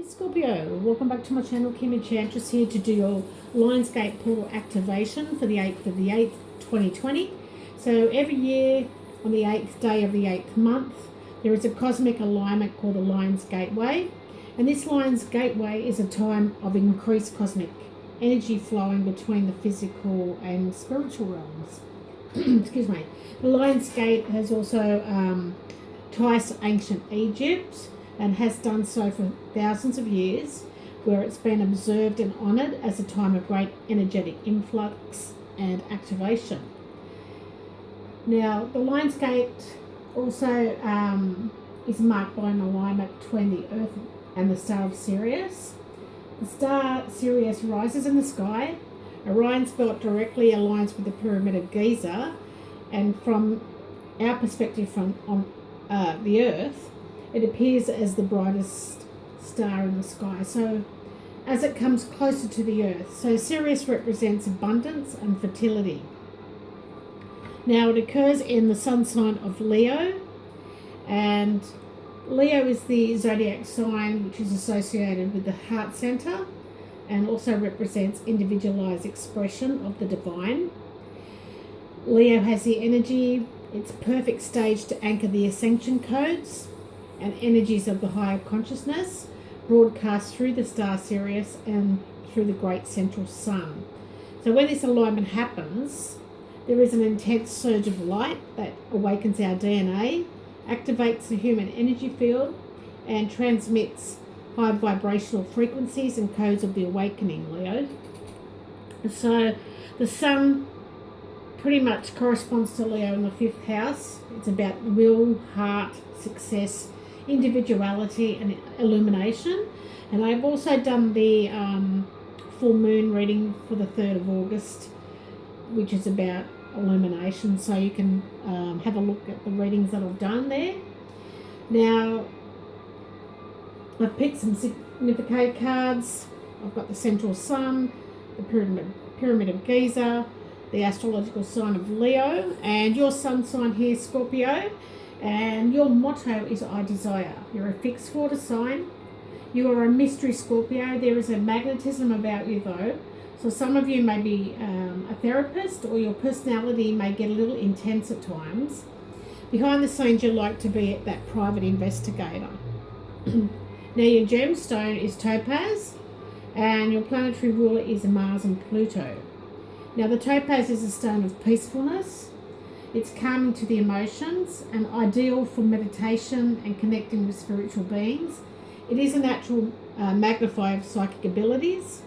Scorpio, welcome back to my channel. Kim Enchantress here to do your Lions Gate portal activation for the 8th of the 8th, 2020. So every year on the 8th day of the 8th month, there is a cosmic alignment called the Lions Gateway. And this Lions Gateway is a time of increased cosmic energy flowing between the physical and spiritual realms. Excuse me. The Lions Gate has also ties to ancient Egypt and has done so for thousands of years, where it's been observed and honoured as a time of great energetic influx and activation. Now, the Lions Gate also is marked by an alignment between the Earth and the star of Sirius. The star Sirius rises in the sky. Orion's belt directly aligns with the Pyramid of Giza, and from our perspective on the Earth, it appears as the brightest star in the sky. So as it comes closer to the Earth, so Sirius represents abundance and fertility. Now it occurs in the sun sign of Leo, and Leo is the zodiac sign which is associated with the heart center and also represents individualized expression of the divine. Leo has the energy, it's perfect stage to anchor the ascension codes and energies of the higher consciousness broadcast through the star Sirius and through the great central sun. So when this alignment happens, there is an intense surge of light that awakens our DNA, activates the human energy field, and transmits high vibrational frequencies and codes of the awakening, Leo. So the sun pretty much corresponds to Leo in the 5th house. It's about will, heart, success, individuality and illumination. And I've also done the full moon reading for the 3rd of August, which is about illumination, so you can have a look at the readings that I've done there. Now I've picked some significant cards. I've got the central sun, the pyramid of Giza, the astrological sign of Leo, and your sun sign here, Scorpio. And your motto is I desire. You're a fixed water sign. You are a mystery Scorpio. There is a magnetism about you though. So some of you may be a therapist, or your personality may get a little intense at times. Behind the scenes, you like to be that private investigator. Now your gemstone is topaz, and your planetary ruler is Mars and Pluto. Now the topaz is a stone of peacefulness. It's calming to the emotions and ideal for meditation and connecting with spiritual beings. It is a natural magnifier of psychic abilities,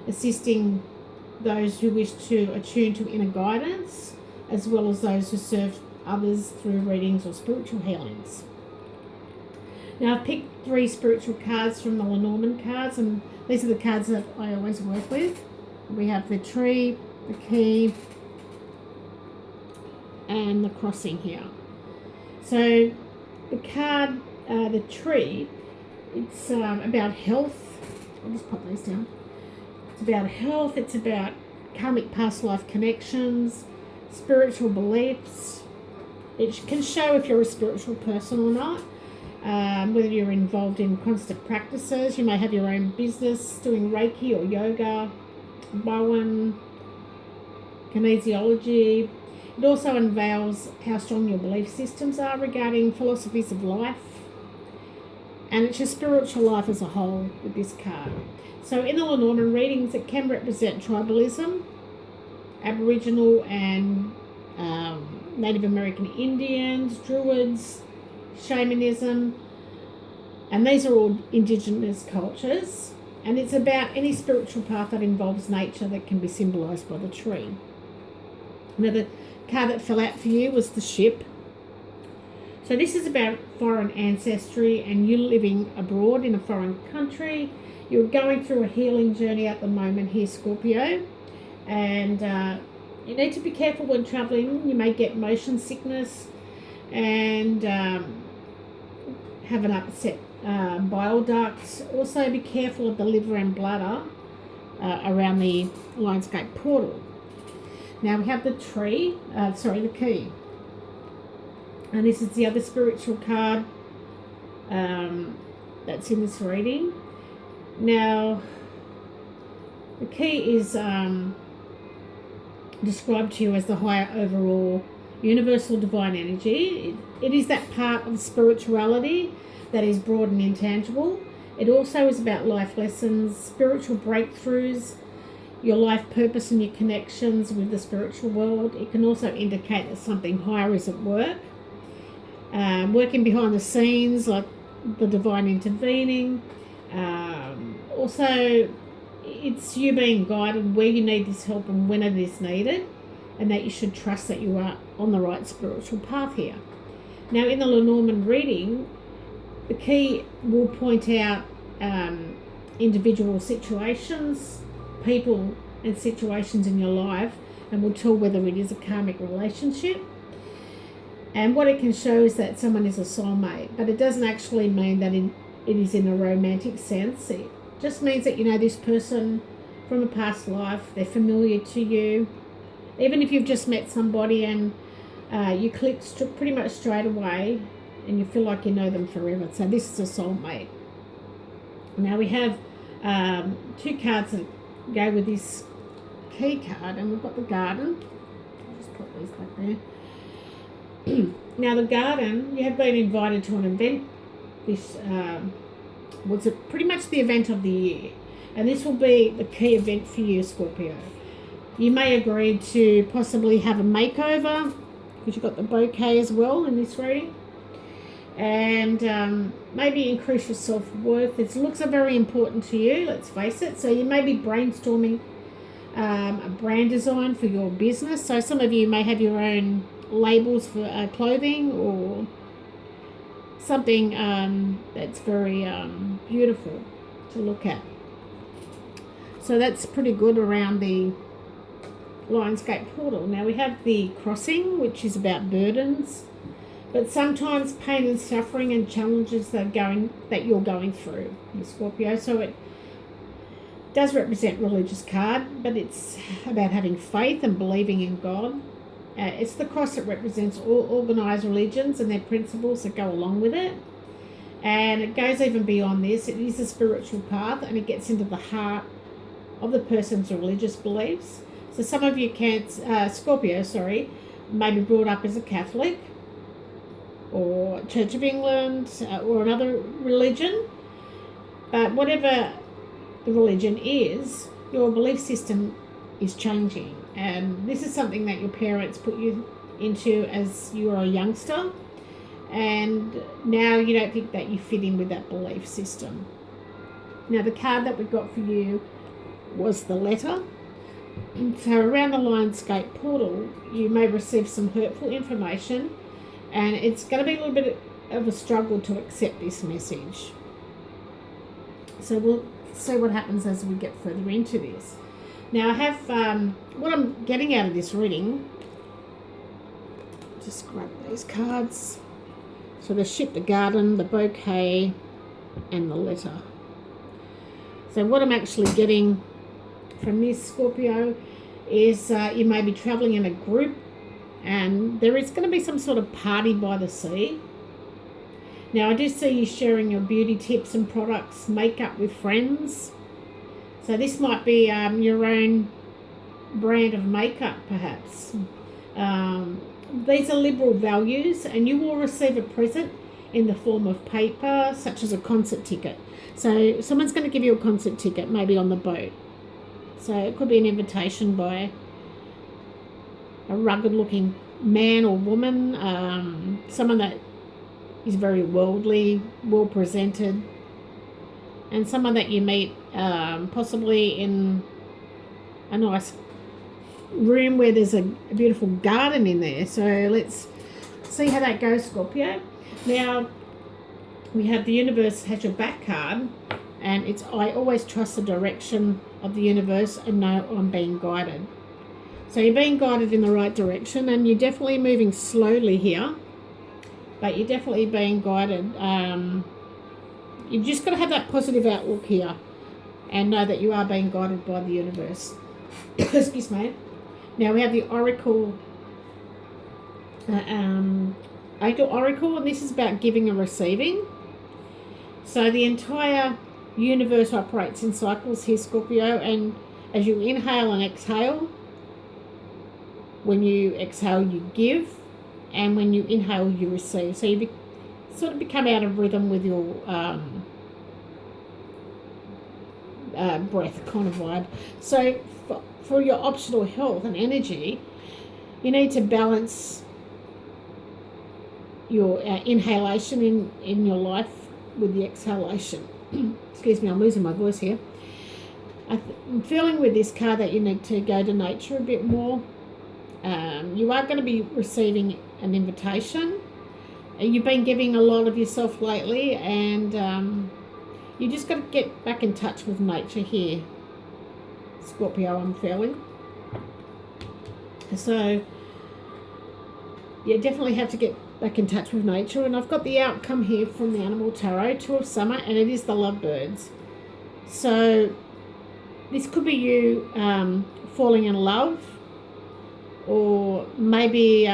assisting those who wish to attune to inner guidance, as well as those who serve others through readings or spiritual healings. Now I've picked 3 spiritual cards from the Lenormand cards, and these are the cards that I always work with. We have the tree, the key, and the crossing here. So the card, the tree, it's about health. I'll just pop these down. It's about health, it's about karmic past life connections, spiritual beliefs. It can show if you're a spiritual person or not, whether you're involved in constant practices. You may have your own business doing Reiki or yoga, Bowen, kinesiology. It also unveils how strong your belief systems are regarding philosophies of life. And it's your spiritual life as a whole with this card. So in the Lenormand readings, it can represent tribalism, Aboriginal and Native American Indians, Druids, shamanism, and these are all indigenous cultures. And it's about any spiritual path that involves nature that can be symbolised by the tree. Now the card that fell out for you was the ship. So this is about foreign ancestry and you living abroad in a foreign country. You're going through a healing journey at the moment here, Scorpio, and you need to be careful when travelling. You may get motion sickness and have an upset bile duct. Also be careful of the liver and bladder around the Lions Gate portal. Now we have the tree, the key. And this is the other spiritual card that's in this reading. Now, the key is described to you as the higher overall universal divine energy. It is that part of spirituality that is broad and intangible. It also is about life lessons, spiritual breakthroughs, your life purpose and your connections with the spiritual world. It can also indicate that something higher is at work. Working behind the scenes, like the divine intervening. Also, it's you being guided where you need this help and when it is needed, and that you should trust that you are on the right spiritual path here. Now, in the Lenormand reading, the key will point out individual situations, people and situations in your life, and will tell whether it is a karmic relationship. And what it can show is that someone is a soulmate, but it doesn't actually mean that it is in a romantic sense. It just means that you know this person from a past life, they're familiar to you. Even if you've just met somebody and you click pretty much straight away and you feel like you know them forever. So this is a soulmate. Now we have two cards that go with this key card, and we've got the Garden. I'll just put these back there. Now the Garden, you have been invited to an event. This was pretty much the event of the year, and this will be the key event for you, Scorpio. You may agree to possibly have a makeover, because you've got the bouquet as well in this reading, and maybe increase your self-worth. Its looks are very important to you, let's face it. So you may be brainstorming a brand design for your business. So some of you may have your own labels for clothing or something that's very beautiful to look at. So that's pretty good around the Lions Gate portal. Now we have the Crossing, which is about burdens, but sometimes pain and suffering and challenges that you're going through, Scorpio. So it does represent religious card, but it's about having faith and believing in God. It's the cross that represents all organised religions and their principles that go along with it. And it goes even beyond this. It is a spiritual path, and it gets into the heart of the person's religious beliefs. So some of you Scorpio, may be brought up as a Catholic or Church of England or another religion. But whatever the religion is, your belief system is changing. And this is something that your parents put you into as you were a youngster. And now you don't think that you fit in with that belief system. Now the card that we got for you was the Letter. So around the Lions Gate portal, you may receive some hurtful information, and it's going to be a little bit of a struggle to accept this message. So we'll see what happens as we get further into this. Now I have, what I'm getting out of this reading, just grab these cards. So the Ship, the Garden, the Bouquet, and the Letter. So what I'm actually getting from this, Scorpio, is you may be travelling in a group, and there is going to be some sort of party by the sea. Now I do see you sharing your beauty tips and products, makeup with friends. So this might be your own brand of makeup, perhaps. These are liberal values, and you will receive a present in the form of paper, such as a concert ticket. So someone's going to give you a concert ticket, maybe on the boat. So it could be an invitation by a rugged-looking man or woman, someone that is very worldly, well-presented, and someone that you meet possibly in a nice room where there's a beautiful garden in there. So let's see how that goes, Scorpio. Now, we have the Universe has your back card, and it's I always trust the direction of the universe and know I'm being guided. So you're being guided in the right direction, and you're definitely moving slowly here, but you're definitely being guided. You've just got to have that positive outlook here and know that you are being guided by the universe. Excuse me. Now we have the Oracle, Oracle, and this is about giving and receiving. So the entire universe operates in cycles here, Scorpio, and as you inhale and exhale, when you exhale you give, and when you inhale you receive. So you sort of become out of rhythm with your breath kind of vibe. So for your optional health and energy, you need to balance your inhalation in your life with the exhalation. Excuse me, I'm losing my voice here. I'm feeling with this card that you need to go to nature a bit more. You are going to be receiving an invitation. You've been giving a lot of yourself lately, and you just got to get back in touch with nature here, Scorpio, I'm feeling. So you definitely have to get back in touch with nature. And I've got the outcome here from the Animal Tarot, Two of Summer, and it is the lovebirds. So this could be you falling in love, or maybe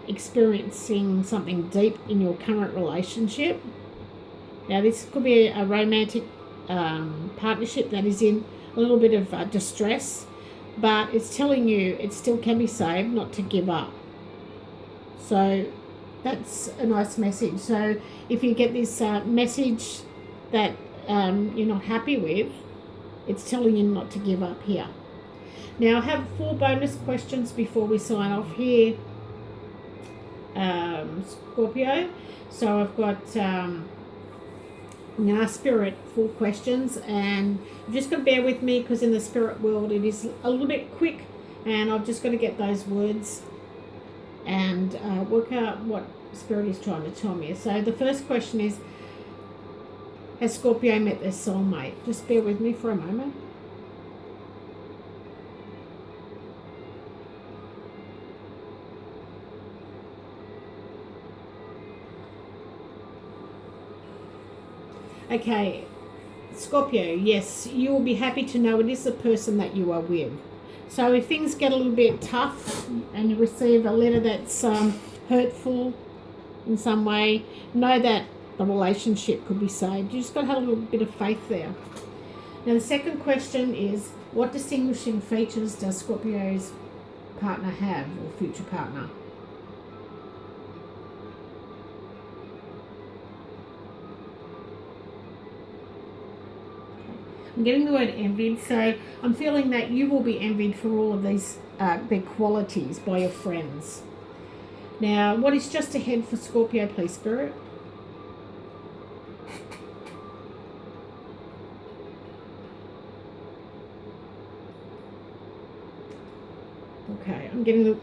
experiencing something deep in your current relationship. Now this could be a romantic partnership that is in a little bit of distress, but it's telling you it still can be saved, not to give up. So that's a nice message. So if you get this message that you're not happy with, it's telling you not to give up here. Now I have 4 bonus questions before we sign off here, Scorpio. So I've got, I'm going to ask Spirit 4 questions, and you've just got to bear with me because in the spirit world it is a little bit quick, and I've just got to get those words and work out what Spirit is trying to tell me. So the first question is, has Scorpio met their soulmate? Just bear with me for a moment. Okay, Scorpio, yes, you will be happy to know it is the person that you are with. So if things get a little bit tough and you receive a letter that's hurtful in some way, know that the relationship could be saved. You just got to have a little bit of faith there. Now the second question is, what distinguishing features does Scorpio's partner have, or future partner? I'm getting the word envied, so I'm feeling that you will be envied for all of these their qualities by your friends. Now, what is just ahead for Scorpio, please, Spirit? Okay, I'm getting the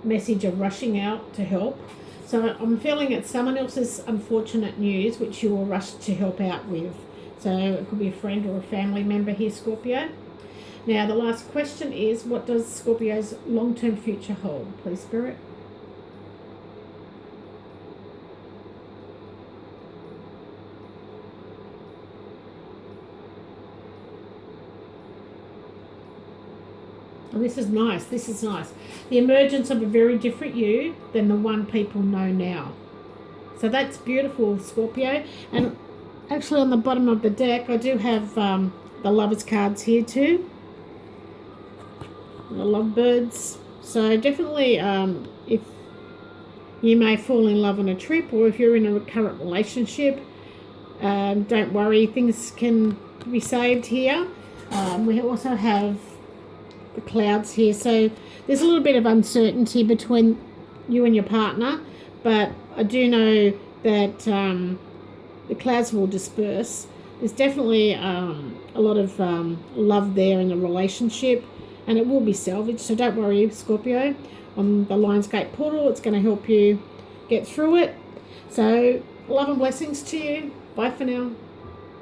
message of rushing out to help. So I'm feeling it's someone else's unfortunate news which you will rush to help out with. So it could be a friend or a family member here, Scorpio. Now the last question is, what does Scorpio's long-term future hold, please, Spirit? Oh, this is nice. This is nice. The emergence of a very different you than the one people know now. So that's beautiful, Scorpio. And actually on the bottom of the deck, I do have the Lovers cards here too. The Lovebirds. So definitely if you may fall in love on a trip, or if you're in a current relationship, don't worry, things can be saved here. We also have the clouds here, so there's a little bit of uncertainty between you and your partner, but I do know that the clouds will disperse. There's definitely a lot of love there in the relationship, and it will be salvaged, so don't worry, Scorpio. On the Lions Gate portal, it's going to help you get through it. So love and blessings to you. Bye for now.